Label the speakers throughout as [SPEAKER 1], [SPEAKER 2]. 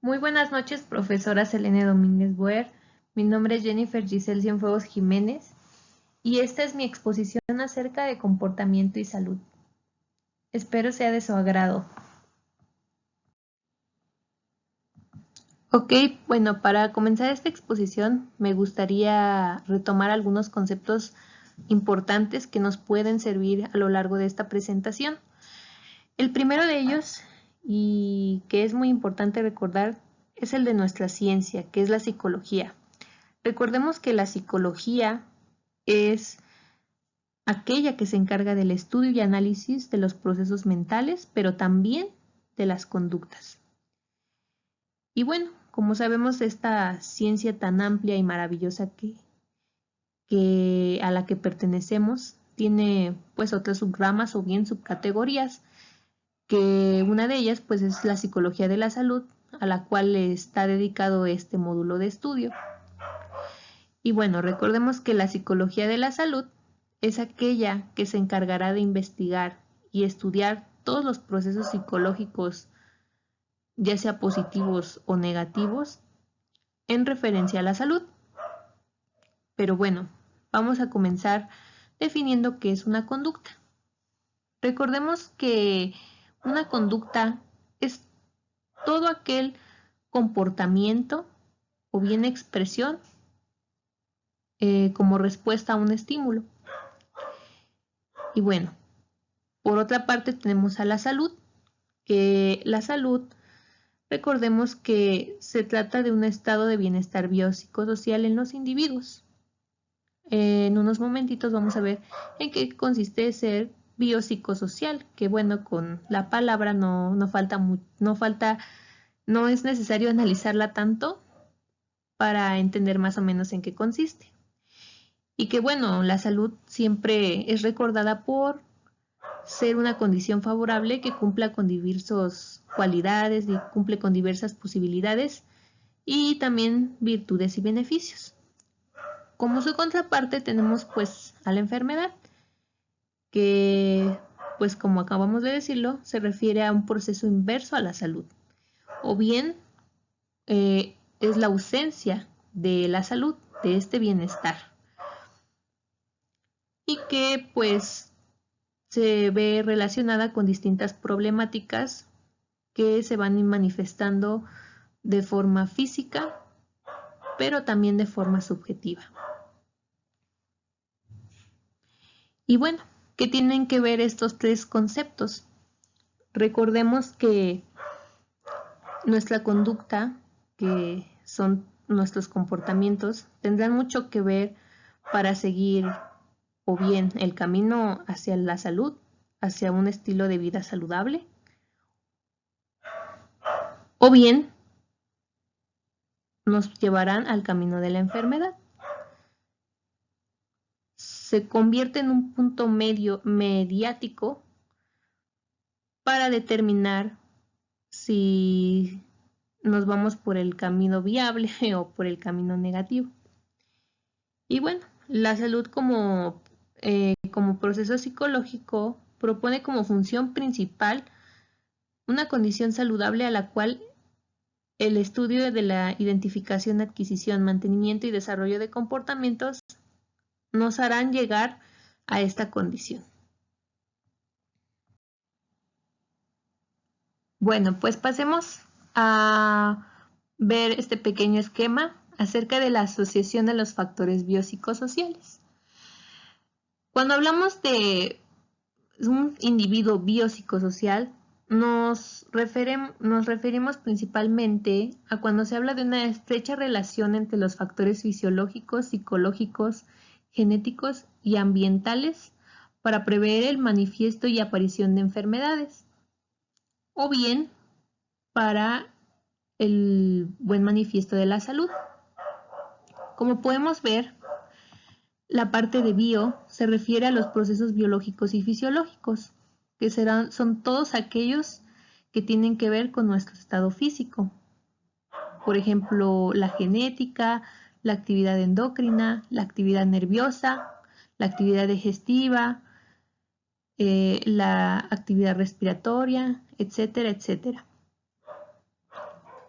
[SPEAKER 1] Muy buenas noches, profesora Selene Domínguez Boer. Mi nombre es Jennifer Giselle Cienfuegos Jiménez y esta es mi exposición acerca de comportamiento y salud. Espero sea de su agrado. Ok, bueno, para comenzar esta exposición me gustaría retomar algunos conceptos importantes que nos pueden servir a lo largo de esta presentación. El primero de ellos, y que es muy importante recordar, es el de nuestra ciencia, que es la psicología. Recordemos que la psicología es aquella que se encarga del estudio y análisis de los procesos mentales, pero también de las conductas. Y bueno, como sabemos, esta ciencia tan amplia y maravillosa a la que pertenecemos tiene pues otras subramas o bien subcategorías, que una de ellas pues es la psicología de la salud, a la cual está dedicado este módulo de estudio. Y bueno, recordemos que la psicología de la salud es aquella que se encargará de investigar y estudiar todos los procesos psicológicos, ya sea positivos o negativos, en referencia a la salud. Pero bueno, vamos a comenzar definiendo qué es una conducta. Recordemos que una conducta es todo aquel comportamiento o bien expresión como respuesta a un estímulo. Y bueno, por otra parte tenemos a la salud, que la salud, recordemos que se trata de un estado de bienestar biopsicosocial en los individuos. En unos momentitos vamos a ver en qué consiste ser biopsicosocial, que bueno, con la palabra no es necesario analizarla tanto para entender más o menos en qué consiste. Y que bueno, la salud siempre es recordada por ser una condición favorable que cumpla con diversas cualidades y cumple con diversas posibilidades y también virtudes y beneficios. Como su contraparte tenemos pues a la enfermedad, que pues como acabamos de decirlo, se refiere a un proceso inverso a la salud, o bien es la ausencia de la salud, de este bienestar, y que pues se ve relacionada con distintas problemáticas que se van manifestando de forma física, pero también de forma subjetiva. Y bueno, ¿qué tienen que ver estos tres conceptos? Recordemos que nuestra conducta, que son nuestros comportamientos, tendrán mucho que ver para seguir o bien el camino hacia la salud, hacia un estilo de vida saludable, o bien nos llevarán al camino de la enfermedad. Se convierte en un punto medio mediático para determinar si nos vamos por el camino viable o por el camino negativo. Y bueno, la salud como proceso psicológico propone como función principal una condición saludable a la cual el estudio de la identificación, adquisición, mantenimiento y desarrollo de comportamientos nos harán llegar a esta condición. Bueno, pues pasemos a ver este pequeño esquema acerca de la asociación de los factores biopsicosociales. Cuando hablamos de un individuo biopsicosocial, nos referimos principalmente a cuando se habla de una estrecha relación entre los factores fisiológicos, psicológicos, genéticos y ambientales para prever el manifiesto y aparición de enfermedades, o bien para el buen manifiesto de la salud. Como podemos ver, la parte de bio se refiere a los procesos biológicos y fisiológicos, que son todos aquellos que tienen que ver con nuestro estado físico. Por ejemplo, la genética, la actividad endocrina, la actividad nerviosa, la actividad digestiva, la actividad respiratoria, etcétera, etcétera.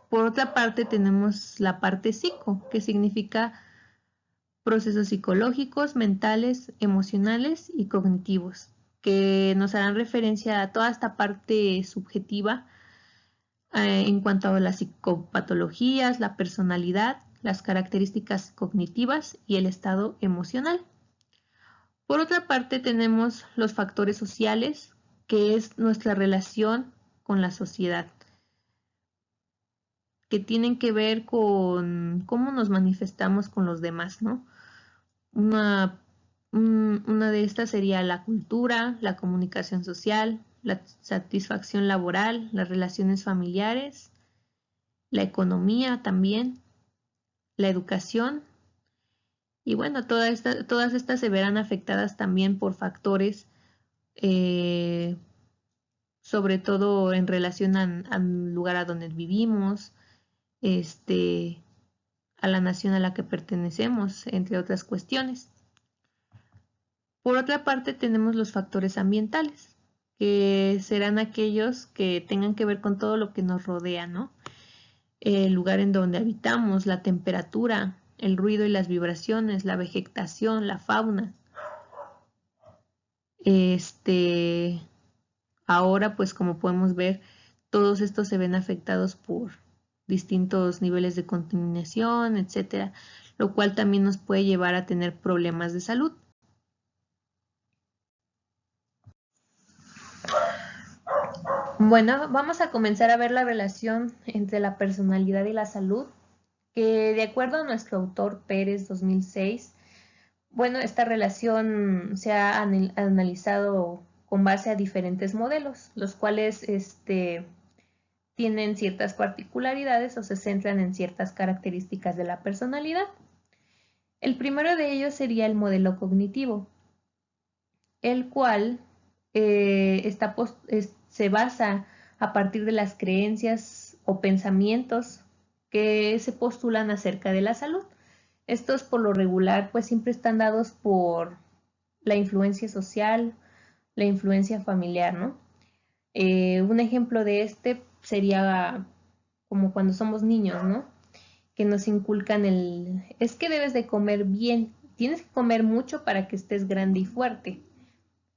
[SPEAKER 1] Por otra parte tenemos la parte psico, que significa procesos psicológicos, mentales, emocionales y cognitivos, que nos harán referencia a toda esta parte subjetiva en cuanto a las psicopatologías, la personalidad, las características cognitivas y el estado emocional. Por otra parte tenemos los factores sociales, que es nuestra relación con la sociedad, que tienen que ver con cómo nos manifestamos con los demás, ¿no? Una de estas sería la cultura, la comunicación social, la satisfacción laboral, las relaciones familiares, la economía también, la educación. Y bueno, todas estas se verán afectadas también por factores, sobre todo en relación al lugar a donde vivimos, a la nación a la que pertenecemos, entre otras cuestiones. Por otra parte, tenemos los factores ambientales, que serán aquellos que tengan que ver con todo lo que nos rodea, ¿no? El lugar en donde habitamos, la temperatura, el ruido y las vibraciones, la vegetación, la fauna. Ahora, pues como podemos ver, todos estos se ven afectados por distintos niveles de contaminación, etcétera, lo cual también nos puede llevar a tener problemas de salud. Bueno, vamos a comenzar a ver la relación entre la personalidad y la salud, que de acuerdo a nuestro autor Pérez 2006, bueno, esta relación se ha analizado con base a diferentes modelos, los cuales tienen ciertas particularidades o se centran en ciertas características de la personalidad. El primero de ellos sería el modelo cognitivo, el cual se basa a partir de las creencias o pensamientos que se postulan acerca de la salud. Estos por lo regular pues siempre están dados por la influencia social, la influencia familiar, ¿no? Un ejemplo de este sería como cuando somos niños, ¿no? Que nos inculcan es que debes de comer bien, tienes que comer mucho para que estés grande y fuerte,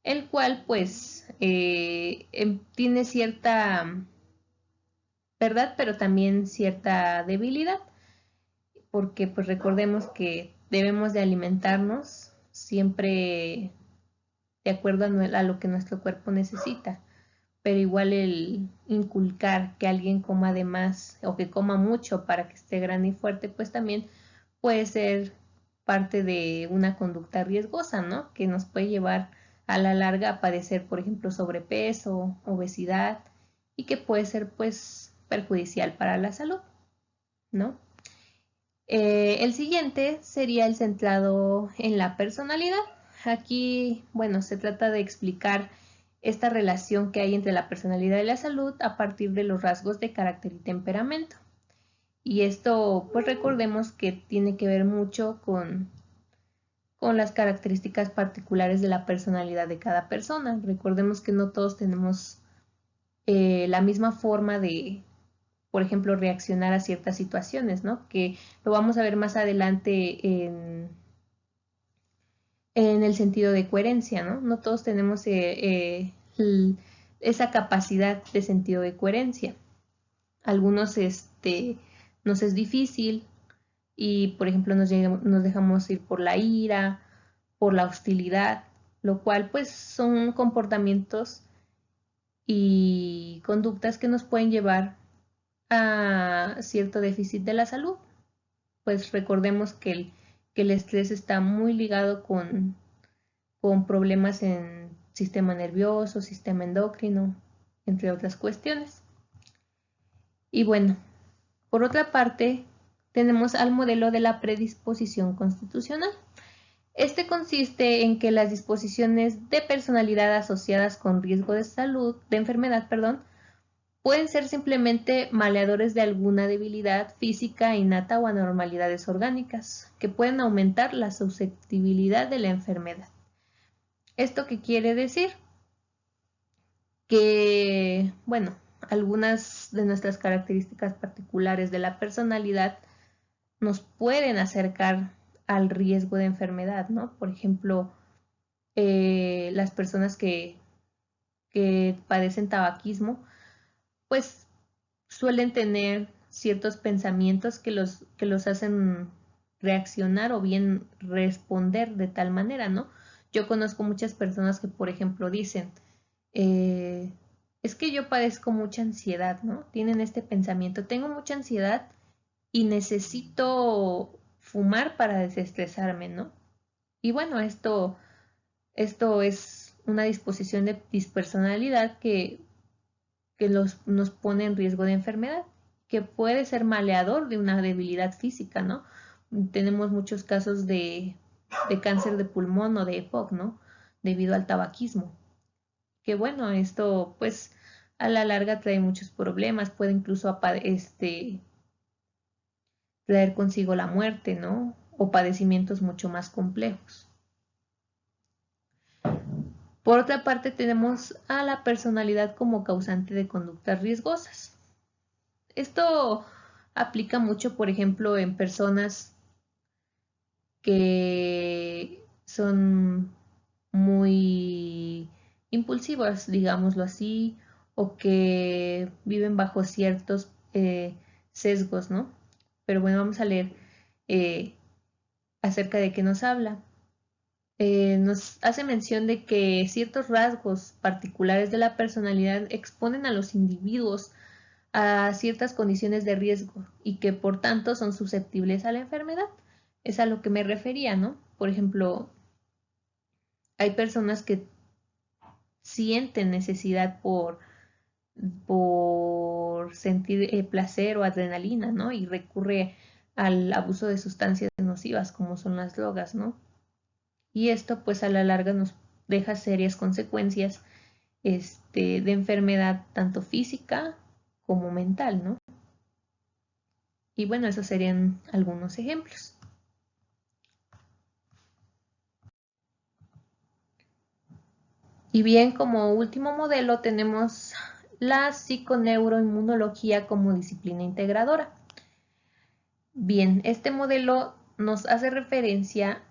[SPEAKER 1] el cual pues tiene cierta verdad, pero también cierta debilidad, porque pues recordemos que debemos de alimentarnos siempre de acuerdo a lo que nuestro cuerpo necesita, pero igual el inculcar que alguien coma de más o que coma mucho para que esté grande y fuerte, pues también puede ser parte de una conducta riesgosa, ¿no? Que nos puede llevar a la larga a padecer, por ejemplo, sobrepeso, obesidad y que puede ser pues perjudicial para la salud, ¿no? El siguiente sería el centrado en la personalidad. Aquí, bueno, se trata de explicar esta relación que hay entre la personalidad y la salud a partir de los rasgos de carácter y temperamento. Y esto, pues recordemos que tiene que ver mucho con las características particulares de la personalidad de cada persona. Recordemos que no todos tenemos la misma forma de, por ejemplo, reaccionar a ciertas situaciones, ¿no? Que lo vamos a ver más adelante en el sentido de coherencia, ¿no? No todos tenemos esa capacidad de sentido de coherencia. Algunos nos es difícil y, por ejemplo, nos dejamos ir por la ira, por la hostilidad, lo cual pues son comportamientos y conductas que nos pueden llevar a cierto déficit de la salud. Pues recordemos que el estrés está muy ligado con problemas en sistema nervioso, sistema endocrino, entre otras cuestiones. Y bueno, por otra parte, tenemos al modelo de la predisposición constitucional. Este consiste en que las disposiciones de personalidad asociadas con riesgo de salud, de enfermedad, pueden ser simplemente maleadores de alguna debilidad física innata o anormalidades orgánicas que pueden aumentar la susceptibilidad de la enfermedad. ¿Esto qué quiere decir? Que, bueno, algunas de nuestras características particulares de la personalidad nos pueden acercar al riesgo de enfermedad, ¿no? Por ejemplo, las personas que padecen tabaquismo, pues suelen tener ciertos pensamientos que los hacen reaccionar o bien responder de tal manera, ¿no? Yo conozco muchas personas que, por ejemplo, dicen, es que yo padezco mucha ansiedad, ¿no? Tienen este pensamiento, tengo mucha ansiedad y necesito fumar para desestresarme, ¿no? Y bueno, esto es una disposición de dispersonalidad que nos pone en riesgo de enfermedad, que puede ser maleador de una debilidad física, ¿no? Tenemos muchos casos de cáncer de pulmón o de EPOC, ¿no? Debido al tabaquismo. Que bueno, esto pues a la larga trae muchos problemas, puede incluso traer consigo la muerte, ¿no? O padecimientos mucho más complejos. Por otra parte, tenemos a la personalidad como causante de conductas riesgosas. Esto aplica mucho, por ejemplo, en personas que son muy impulsivas, digámoslo así, o que viven bajo ciertos sesgos, ¿no? Pero bueno, vamos a leer acerca de qué nos habla. Nos hace mención de que ciertos rasgos particulares de la personalidad exponen a los individuos a ciertas condiciones de riesgo y que por tanto son susceptibles a la enfermedad. Es a lo que me refería, ¿no? Por ejemplo, hay personas que sienten necesidad por sentir placer o adrenalina, ¿no? Y recurre al abuso de sustancias nocivas como son las drogas, ¿no? Y esto pues a la larga nos deja serias consecuencias de enfermedad tanto física como mental, ¿no? Y bueno, esos serían algunos ejemplos. Y bien, como último modelo tenemos la psiconeuroinmunología como disciplina integradora. Bien, este modelo nos hace referencia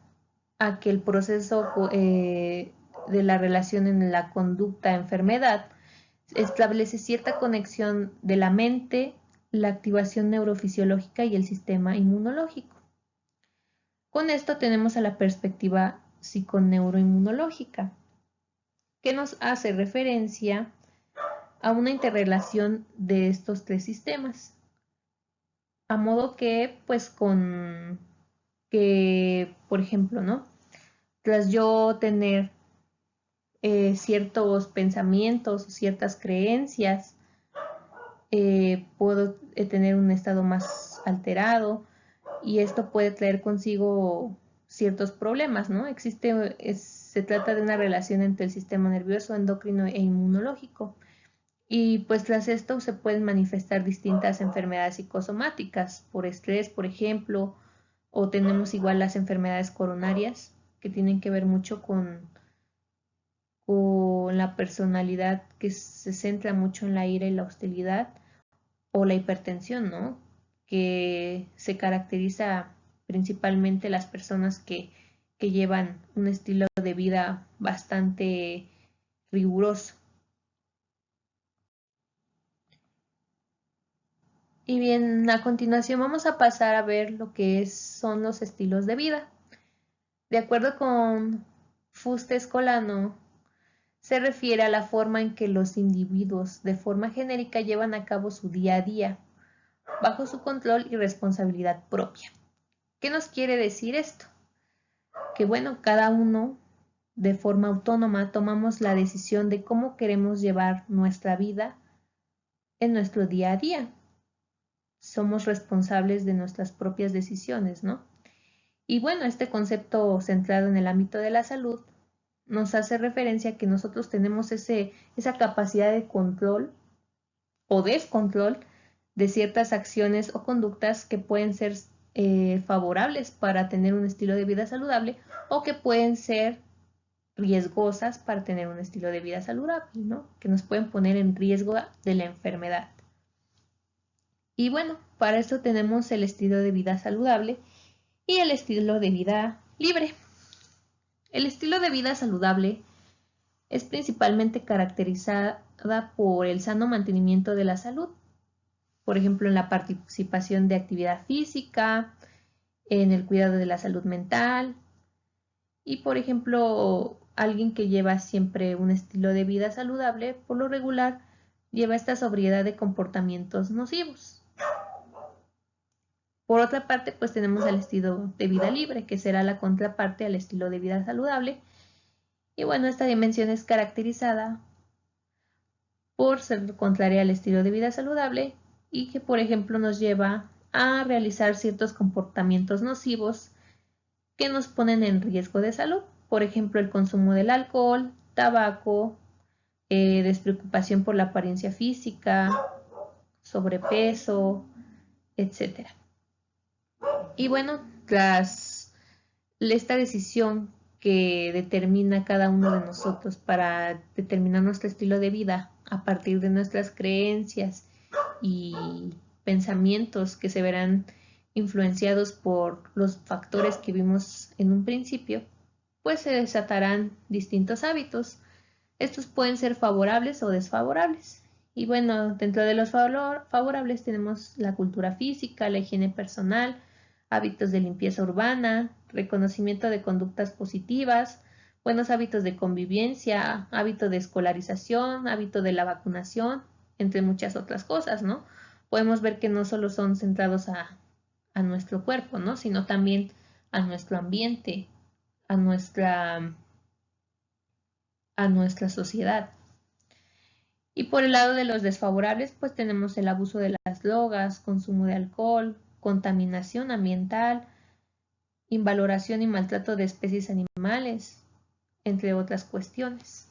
[SPEAKER 1] a que el proceso de la relación en la conducta-enfermedad establece cierta conexión de la mente, la activación neurofisiológica y el sistema inmunológico. Con esto tenemos a la perspectiva psiconeuroinmunológica, que nos hace referencia a una interrelación de estos tres sistemas. A modo que, pues, por ejemplo, ¿no? Tras yo tener ciertos pensamientos o ciertas creencias, puedo tener un estado más alterado y esto puede traer consigo ciertos problemas, ¿no? Se trata de una relación entre el sistema nervioso, endocrino e inmunológico. Y pues tras esto se pueden manifestar distintas enfermedades psicosomáticas, por estrés, por ejemplo, o tenemos igual las enfermedades coronarias, que tienen que ver mucho con la personalidad que se centra mucho en la ira y la hostilidad, o la hipertensión, ¿no? Que se caracteriza principalmente las personas que llevan un estilo de vida bastante riguroso. Y bien, a continuación vamos a pasar a ver lo que son los estilos de vida. De acuerdo con Fuste Escolano, se refiere a la forma en que los individuos de forma genérica llevan a cabo su día a día, bajo su control y responsabilidad propia. ¿Qué nos quiere decir esto? Que bueno, cada uno de forma autónoma tomamos la decisión de cómo queremos llevar nuestra vida en nuestro día a día. Somos responsables de nuestras propias decisiones, ¿no? Y bueno, este concepto centrado en el ámbito de la salud nos hace referencia a que nosotros tenemos esa capacidad de control o descontrol de ciertas acciones o conductas que pueden ser favorables para tener un estilo de vida saludable o que pueden ser riesgosas para tener un estilo de vida saludable, ¿no? Que nos pueden poner en riesgo de la enfermedad. Y bueno, para eso tenemos el estilo de vida saludable y el estilo de vida libre. El estilo de vida saludable es principalmente caracterizada por el sano mantenimiento de la salud, por ejemplo, en la participación de actividad física, en el cuidado de la salud mental y, por ejemplo, alguien que lleva siempre un estilo de vida saludable, por lo regular, lleva esta sobriedad de comportamientos nocivos. Por otra parte, pues tenemos el estilo de vida libre, que será la contraparte al estilo de vida saludable. Y bueno, esta dimensión es caracterizada por ser contraria al estilo de vida saludable y que, por ejemplo, nos lleva a realizar ciertos comportamientos nocivos que nos ponen en riesgo de salud. Por ejemplo, el consumo del alcohol, tabaco, despreocupación por la apariencia física, sobrepeso, etc. Y bueno, tras esta decisión que determina cada uno de nosotros para determinar nuestro estilo de vida a partir de nuestras creencias y pensamientos que se verán influenciados por los factores que vimos en un principio, pues se desatarán distintos hábitos. Estos pueden ser favorables o desfavorables. Y bueno, dentro de los favorables tenemos la cultura física, la higiene personal, hábitos de limpieza urbana, reconocimiento de conductas positivas, buenos hábitos de convivencia, hábito de escolarización, hábito de la vacunación, entre muchas otras cosas, ¿no? Podemos ver que no solo son centrados a nuestro cuerpo, ¿no? Sino también a nuestro ambiente, a nuestra sociedad. Y por el lado de los desfavorables, pues tenemos el abuso de las drogas, consumo de alcohol, contaminación ambiental, invaloración y maltrato de especies animales, entre otras cuestiones.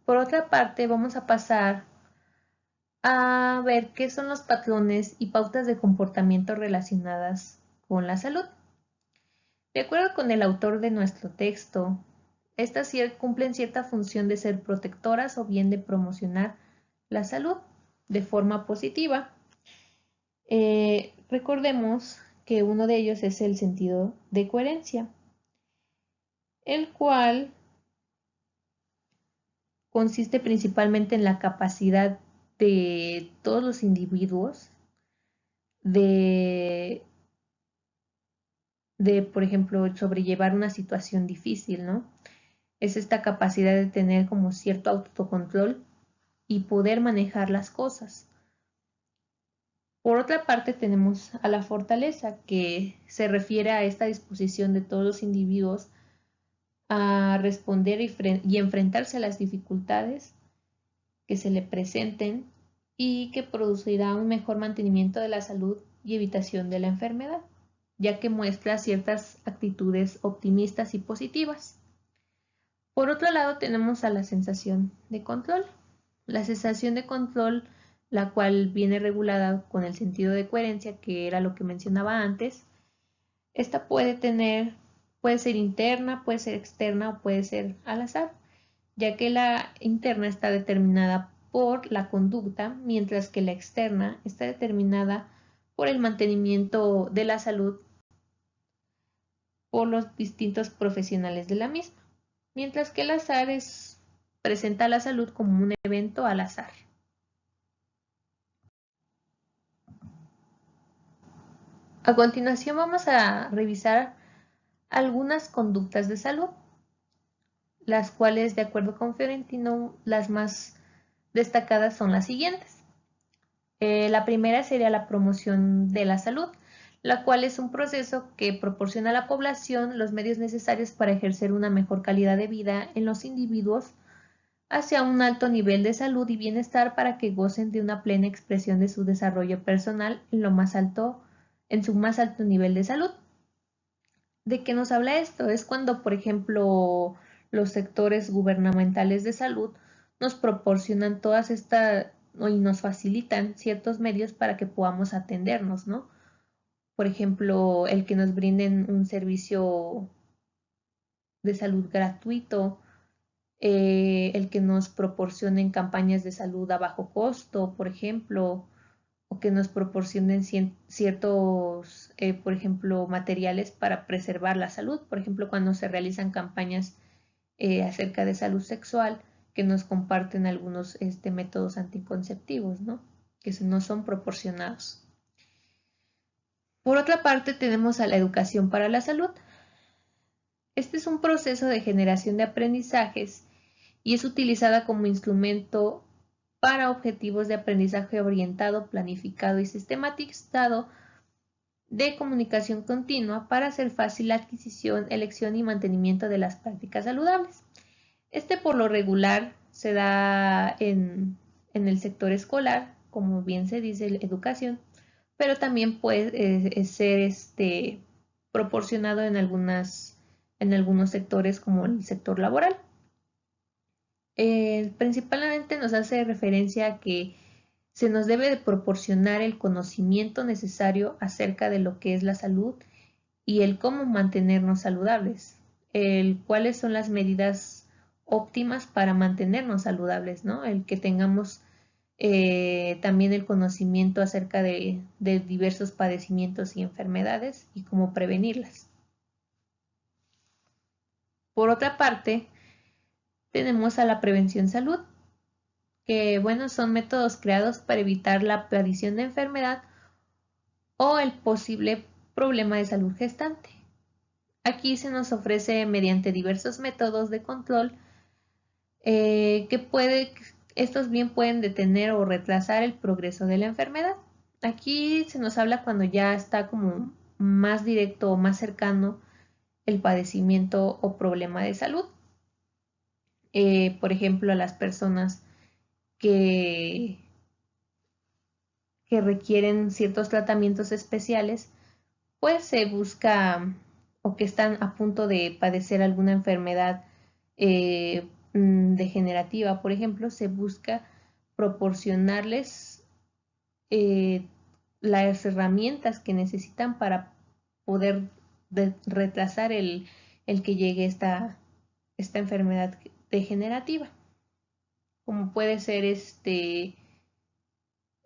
[SPEAKER 1] Por otra parte, vamos a pasar a ver qué son los patrones y pautas de comportamiento relacionadas con la salud. De acuerdo con el autor de nuestro texto, estas cumplen cierta función de ser protectoras o bien de promocionar la salud de forma positiva. Recordemos que uno de ellos es el sentido de coherencia, el cual consiste principalmente en la capacidad de todos los individuos de por ejemplo, sobrellevar una situación difícil, ¿no? Es esta capacidad de tener como cierto autocontrol y poder manejar las cosas. Por otra parte, tenemos a la fortaleza, que se refiere a esta disposición de todos los individuos a responder y enfrentarse a las dificultades que se le presenten y que producirá un mejor mantenimiento de la salud y evitación de la enfermedad, ya que muestra ciertas actitudes optimistas y positivas. Por otro lado, tenemos a la sensación de control. La sensación de control, la cual viene regulada con el sentido de coherencia, que era lo que mencionaba antes. Esta puede ser interna, puede ser externa o puede ser al azar, ya que la interna está determinada por la conducta, mientras que la externa está determinada por el mantenimiento de la salud por los distintos profesionales de la misma, mientras que el azar presenta la salud como un evento al azar. A continuación vamos a revisar algunas conductas de salud, las cuales, de acuerdo con Fiorentino, las más destacadas son las siguientes. La primera sería la promoción de la salud, la cual es un proceso que proporciona a la población los medios necesarios para ejercer una mejor calidad de vida en los individuos hacia un alto nivel de salud y bienestar para que gocen de una plena expresión de su desarrollo personal en su más alto nivel de salud. ¿De qué nos habla esto? Es cuando, por ejemplo, los sectores gubernamentales de salud nos proporcionan todas estas y nos facilitan ciertos medios para que podamos atendernos, ¿no? por ejemplo, el que nos brinden un servicio de salud gratuito, el que nos proporcionen campañas de salud a bajo costo, por ejemplo, o que nos proporcionen ciertos, por ejemplo, materiales para preservar la salud, por ejemplo, cuando se realizan campañas acerca de salud sexual, que nos comparten algunos métodos anticonceptivos, ¿no? Que no son proporcionados. Por otra parte, tenemos a la educación para la salud. Este es un proceso de generación de aprendizajes y es utilizada como instrumento para objetivos de aprendizaje orientado, planificado y sistematizado de comunicación continua para hacer fácil la adquisición, elección y mantenimiento de las prácticas saludables. Este por lo regular se da en el sector escolar, como bien se dice, educación, pero también puede ser proporcionado en algunos sectores como el sector laboral. Principalmente nos hace referencia a que se nos debe de proporcionar el conocimiento necesario acerca de lo que es la salud y el cómo mantenernos saludables, cuáles son las medidas óptimas para mantenernos saludables, ¿no? El que tengamos también el conocimiento acerca de diversos padecimientos y enfermedades y cómo prevenirlas. Por otra parte, tenemos a la prevención salud, que bueno, son métodos creados para evitar la aparición de enfermedad o el posible problema de salud gestante. Aquí se nos ofrece mediante diversos métodos de control estos bien pueden detener o retrasar el progreso de la enfermedad. Aquí se nos habla cuando ya está como más directo o más cercano el padecimiento o problema de salud. Por ejemplo, a las personas que requieren ciertos tratamientos especiales, pues se busca o que están a punto de padecer alguna enfermedad degenerativa, por ejemplo, se busca proporcionarles las herramientas que necesitan para poder retrasar el que llegue esta enfermedad degenerativa, como puede ser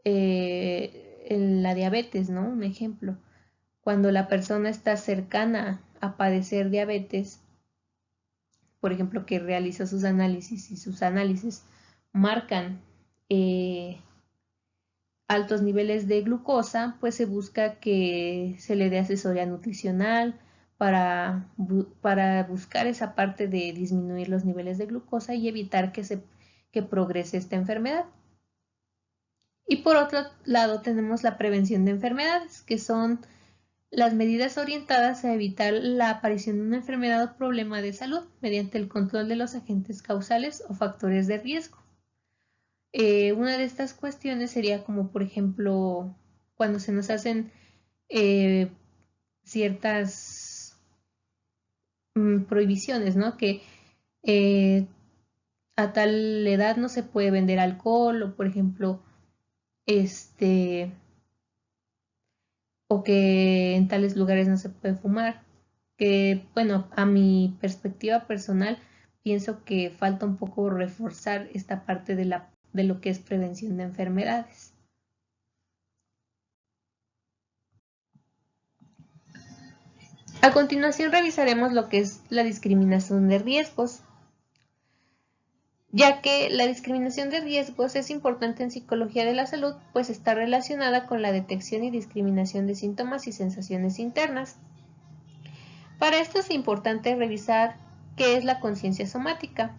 [SPEAKER 1] la diabetes, ¿no? Un ejemplo. Cuando la persona está cercana a padecer diabetes, por ejemplo, que realiza sus análisis y sus análisis marcan altos niveles de glucosa, pues se busca que se le dé asesoría nutricional para buscar esa parte de disminuir los niveles de glucosa y evitar que progrese esta enfermedad. Y por otro lado tenemos la prevención de enfermedades, que son las medidas orientadas a evitar la aparición de una enfermedad o problema de salud mediante el control de los agentes causales o factores de riesgo. Una de estas cuestiones sería como, por ejemplo, cuando se nos hacen ciertas prohibiciones, ¿no? Que a tal edad no se puede vender alcohol o, por ejemplo, o que en tales lugares no se puede fumar. Que, bueno, a mi perspectiva personal, pienso que falta un poco reforzar esta parte de lo que es prevención de enfermedades. A continuación revisaremos lo que es la discriminación de riesgos, ya que la discriminación de riesgos es importante en psicología de la salud, pues está relacionada con la detección y discriminación de síntomas y sensaciones internas. Para esto es importante revisar qué es la conciencia somática.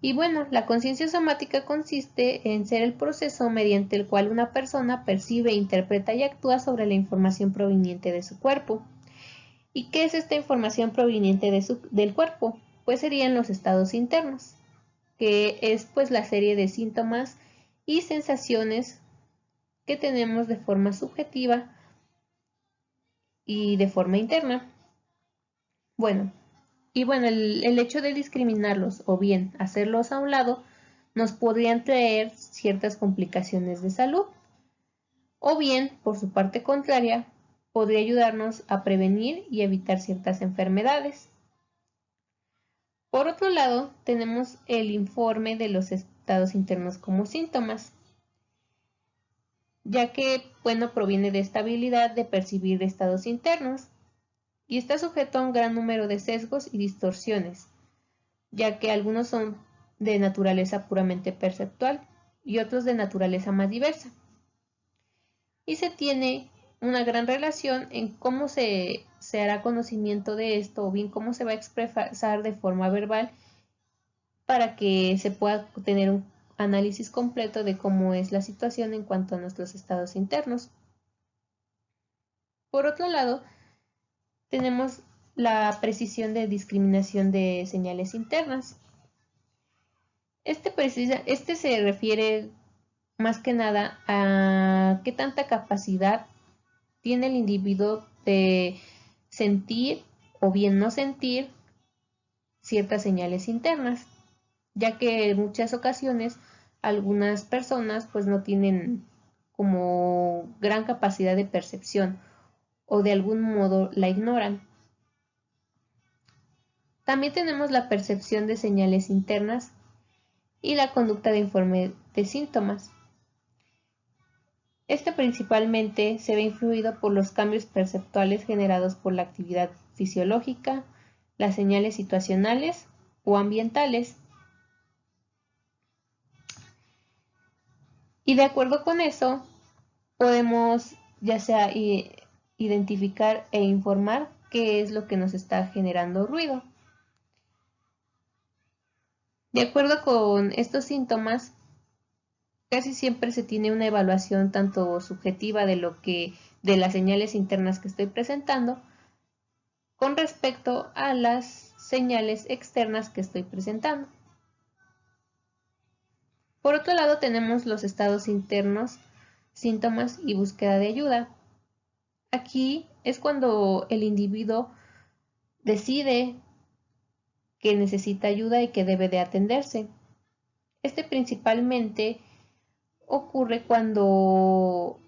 [SPEAKER 1] Y bueno, la conciencia somática consiste en ser el proceso mediante el cual una persona percibe, interpreta y actúa sobre la información proveniente de su cuerpo. ¿Y qué es esta información proveniente del cuerpo? Pues serían los estados internos, que es pues la serie de síntomas y sensaciones que tenemos de forma subjetiva y de forma interna. Bueno, el hecho de discriminarlos o bien hacerlos a un lado nos podrían traer ciertas complicaciones de salud. O bien, por su parte contraria, podría ayudarnos a prevenir y evitar ciertas enfermedades. Por otro lado, tenemos el informe de los estados internos como síntomas, ya que, proviene de esta habilidad de percibir estados internos y está sujeto a un gran número de sesgos y distorsiones, ya que algunos son de naturaleza puramente perceptual y otros de naturaleza más diversa. Y se tiene una gran relación en cómo se hará conocimiento de esto o bien cómo se va a expresar de forma verbal para que se pueda tener un análisis completo de cómo es la situación en cuanto a nuestros estados internos. Por otro lado, tenemos la precisión de discriminación de señales internas. Este se refiere más que nada a qué tanta capacidad tiene el individuo de sentir o bien no sentir ciertas señales internas, ya que en muchas ocasiones algunas personas no tienen como gran capacidad de percepción o de algún modo la ignoran. También tenemos la percepción de señales internas y la conducta de informe de síntomas. Este principalmente se ve influido por los cambios perceptuales generados por la actividad fisiológica, las señales situacionales o ambientales. Y de acuerdo con eso, podemos ya sea identificar e informar qué es lo que nos está generando ruido. De acuerdo con estos síntomas, casi siempre se tiene una evaluación tanto subjetiva de las señales internas que estoy presentando con respecto a las señales externas que estoy presentando. Por otro lado, tenemos los estados internos, síntomas y búsqueda de ayuda. Aquí es cuando el individuo decide que necesita ayuda y que debe de atenderse. Este principalmente ocurre cuando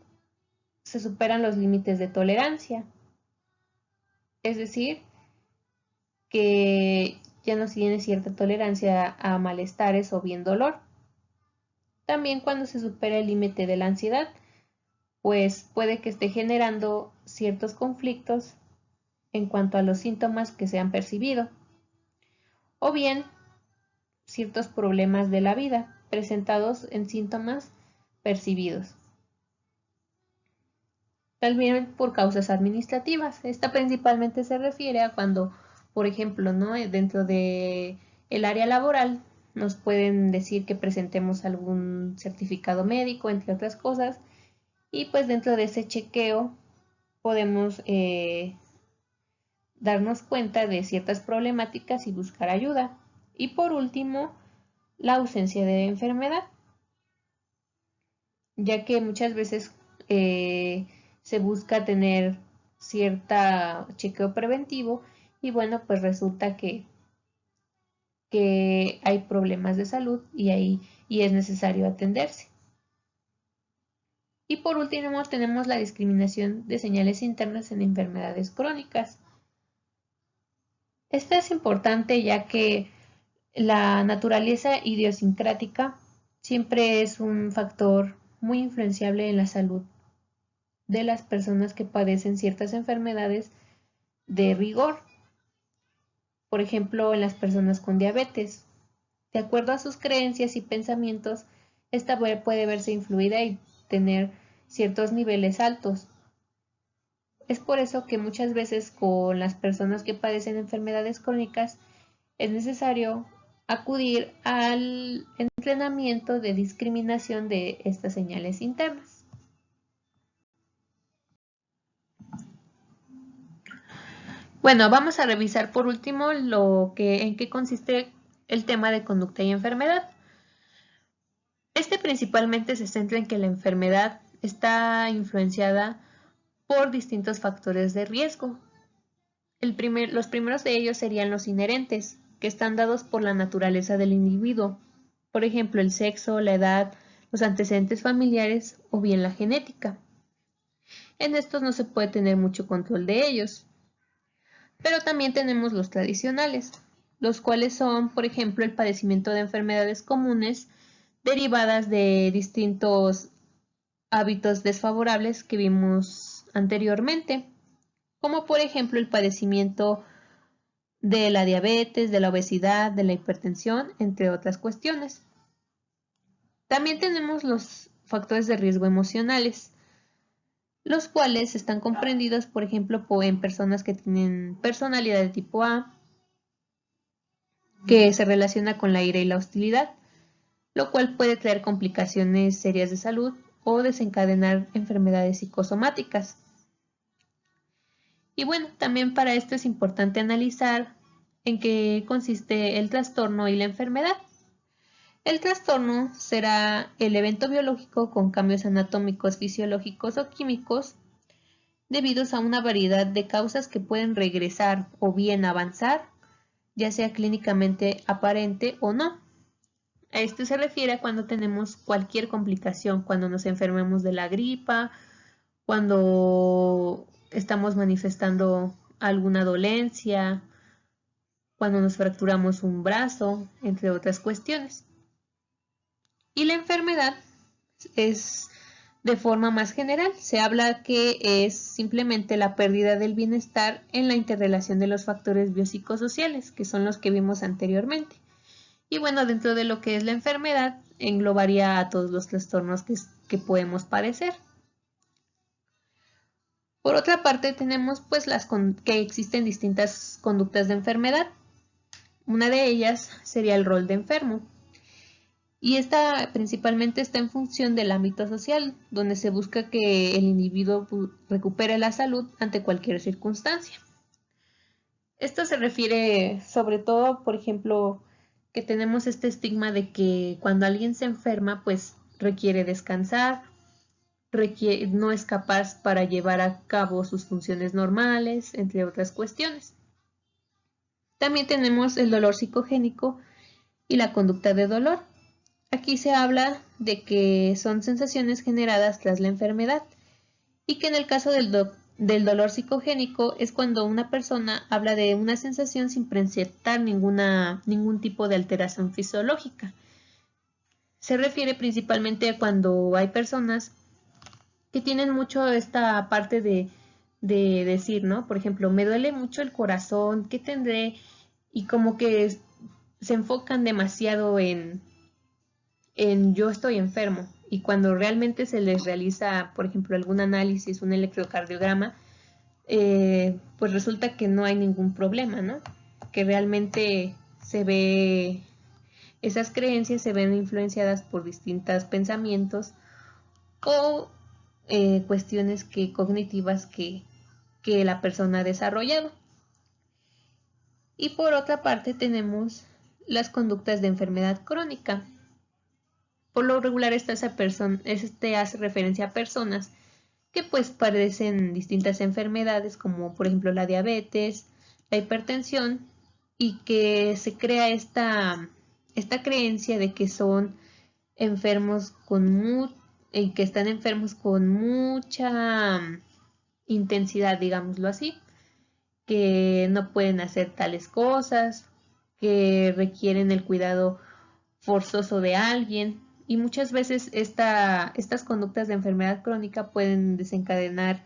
[SPEAKER 1] se superan los límites de tolerancia, es decir, que ya no se tiene cierta tolerancia a malestares o bien dolor. También cuando se supera el límite de la ansiedad, pues puede que esté generando ciertos conflictos en cuanto a los síntomas que se han percibido, o bien ciertos problemas de la vida presentados en síntomas percibidos. También por causas administrativas. Esta principalmente se refiere a cuando, por ejemplo, dentro de el área laboral nos pueden decir que presentemos algún certificado médico, entre otras cosas, y pues dentro de ese chequeo podemos darnos cuenta de ciertas problemáticas y buscar ayuda. Y por último, la ausencia de enfermedad, ya que muchas veces se busca tener cierta chequeo preventivo y pues resulta que hay problemas de salud y es necesario atenderse. Y por último tenemos la discriminación de señales internas en enfermedades crónicas. Esta es importante ya que la naturaleza idiosincrática siempre es un factor muy influenciable en la salud de las personas que padecen ciertas enfermedades de rigor. Por ejemplo, en las personas con diabetes. De acuerdo a sus creencias y pensamientos, esta puede verse influida y tener ciertos niveles altos. Es por eso que muchas veces con las personas que padecen enfermedades crónicas es necesario acudir al entrenamiento de discriminación de estas señales internas. Bueno, vamos a revisar por último en qué consiste el tema de conducta y enfermedad. Este principalmente se centra en que la enfermedad está influenciada por distintos factores de riesgo. Los primeros de ellos serían los inherentes, que están dados por la naturaleza del individuo, por ejemplo, el sexo, la edad, los antecedentes familiares o bien la genética. En estos no se puede tener mucho control de ellos. Pero también tenemos los tradicionales, los cuales son, por ejemplo, el padecimiento de enfermedades comunes derivadas de distintos hábitos desfavorables que vimos anteriormente, como por ejemplo el padecimiento de la diabetes, de la obesidad, de la hipertensión, entre otras cuestiones. También tenemos los factores de riesgo emocionales, los cuales están comprendidos, por ejemplo, en personas que tienen personalidad de tipo A, que se relaciona con la ira y la hostilidad, lo cual puede traer complicaciones serias de salud o desencadenar enfermedades psicosomáticas. Y bueno, también para esto es importante analizar en qué consiste el trastorno y la enfermedad. El trastorno será el evento biológico con cambios anatómicos, fisiológicos o químicos debidos a una variedad de causas que pueden regresar o bien avanzar, ya sea clínicamente aparente o no. A esto se refiere a cuando tenemos cualquier complicación, cuando nos enfermemos de la gripa, cuando estamos manifestando alguna dolencia, cuando nos fracturamos un brazo, entre otras cuestiones. Y la enfermedad es de forma más general. Se habla que es simplemente la pérdida del bienestar en la interrelación de los factores biopsicosociales, que son los que vimos anteriormente. Y bueno, dentro de lo que es la enfermedad, englobaría a todos los trastornos que podemos padecer. Por otra parte, tenemos pues que existen distintas conductas de enfermedad. Una de ellas sería el rol de enfermo. Y esta principalmente está en función del ámbito social, donde se busca que el individuo recupere la salud ante cualquier circunstancia. Esto se refiere sobre todo, por ejemplo, que tenemos este estigma de que cuando alguien se enferma, pues requiere descansar, no es capaz para llevar a cabo sus funciones normales, entre otras cuestiones. También tenemos el dolor psicogénico y la conducta de dolor. Aquí se habla de que son sensaciones generadas tras la enfermedad y que en el caso del dolor psicogénico es cuando una persona habla de una sensación sin presentar ningún tipo de alteración fisiológica. Se refiere principalmente a cuando hay personas que tienen mucho esta parte de decir, ¿no? Por ejemplo, me duele mucho el corazón, ¿qué tendré? Y como que se enfocan demasiado en yo estoy enfermo, y cuando realmente se les realiza, por ejemplo, algún análisis, un electrocardiograma, pues resulta que no hay ningún problema, ¿no? Que realmente esas creencias se ven influenciadas por distintos pensamientos o cuestiones cognitivas que la persona ha desarrollado. Y por otra parte tenemos las conductas de enfermedad crónica. Por lo regular este hace referencia a personas que pues padecen distintas enfermedades como por ejemplo la diabetes, la hipertensión, y que se crea esta creencia de que son enfermos que están enfermos con mucha intensidad, digámoslo así, que no pueden hacer tales cosas, que requieren el cuidado forzoso de alguien. Y muchas veces estas conductas de enfermedad crónica pueden desencadenar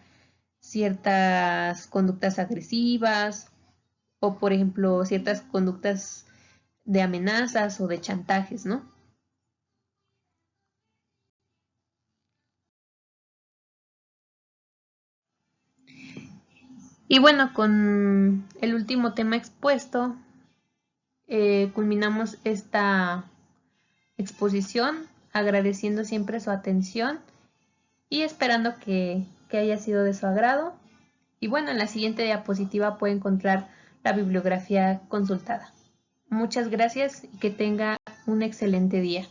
[SPEAKER 1] ciertas conductas agresivas o, por ejemplo, ciertas conductas de amenazas o de chantajes, ¿no? Y bueno, con el último tema expuesto, culminamos esta exposición agradeciendo siempre su atención y esperando que haya sido de su agrado. Y bueno, en la siguiente diapositiva puede encontrar la bibliografía consultada. Muchas gracias y que tenga un excelente día.